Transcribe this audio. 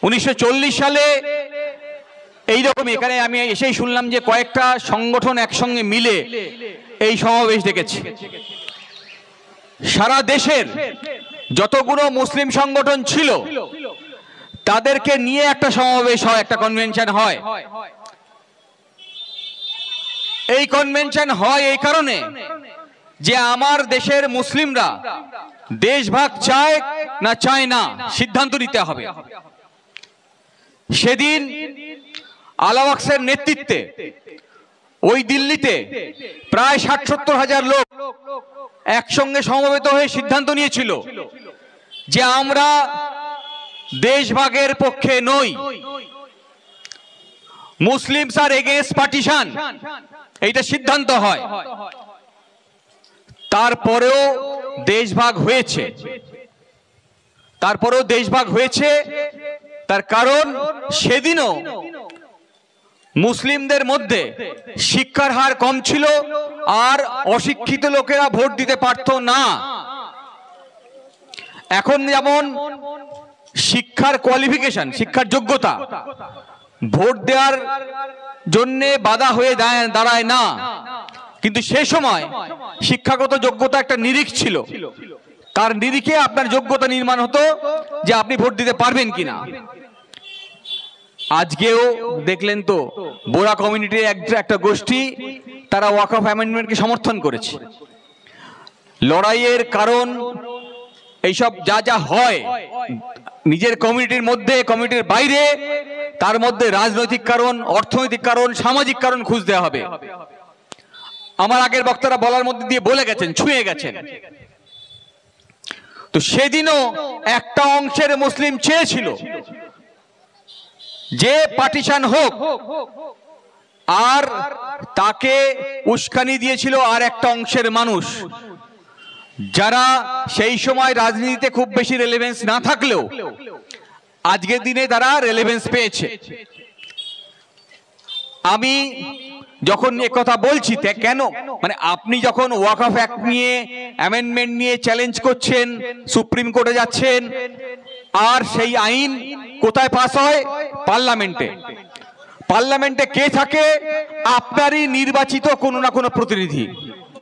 1940 সালে এইরকম এখানে আমি এসেই শুনলাম যে কয়েকটা সংগঠন একসঙ্গে মিলে এই সমাবেশ ডেকেছে। সারা দেশের যতগুলো মুসলিম সংগঠন ছিল তাদেরকে নিয়ে একটা সমাবেশ হয়, একটা কনভেনশন হয়। এই কনভেনশন হয় এই কারণে যে আমার দেশের মুসলিমরা দেশভাগ চায় না চায় না সিদ্ধান্ত নিতে হবে। সেদিন আলাওয়াক্সের নেতৃত্বে ওই দিল্লিতে প্রায় ৬০-৭০ হাজার লোক একসঙ্গে সমবেত হয়ে সিদ্ধান্ত নিয়েছিল যে আমরা দেশভাগের পক্ষে নই, মুসলিমস আর এগেইনস্ট পার্টিশন, এইটা সিদ্ধান্ত হয়। তারপরেও দেশভাগ হয়েছে, তার কারণ সেদিনও মুসলিমদের মধ্যে শিক্ষার হার কম ছিল আর অশিক্ষিত লোকেরা ভোট দিতে পারত না। এখন যেমন শিক্ষার কোয়ালিফিকেশন, শিক্ষার যোগ্যতা ভোট দেওয়ার জন্য বাধা হয়ে দাঁড়ায় না, কিন্তু সে সময় শিক্ষাগত যোগ্যতা একটা নিরিখ ছিল, তার নিরিখে আপনার যোগ্যতা নির্মাণ হতো যে আপনি ভোট দিতে পারবেন কিনা। আজকেও দেখলেন তো বোরা কমিউনিটির একটা গোষ্ঠী তারা ওয়াকফ অ্যামেন্ডমেন্টকে সমর্থন করেছে। লড়াইয়ের কারণ এইসব যা যা হয় নিজের কমিউনিটির মধ্যে, কমিউনিটির বাইরে, তার মধ্যে রাজনৈতিক কারণ, অর্থনৈতিক কারণ, সামাজিক কারণ খুঁজতে হবে। আমার আগের বক্তারা বলার মধ্যে দিয়ে বলে গেছেন, ছুঁয়ে গেছেন। তো সেদিনও একটা অংশের মুসলিম চেয়েছিল যে পার্টিশন হোক, আর তাকে উস্কানি দিয়েছিল আর একটা অংশের মানুষ যারা সেই সময় রাজনীতিতে খুব বেশি রেলেভেন্স না থাকলেও আজকের দিনে তারা রেলেভেন্স পেয়েছে। আমি যখন একথা বলছি কেন, মানে আপনি যখন ওয়াকফ অ্যাক্ট নিয়ে, অ্যামেন্ডমেন্ট নিয়ে চ্যালেঞ্জ করছেন, সুপ্রিম কোর্টে যাচ্ছেন, আর সেই আইন কোথায় পাস হয়? পার্লামেন্টে। পার্লামেন্টে কে থাকে? আপনারই নির্বাচিত কোনো না কোনো প্রতিনিধি।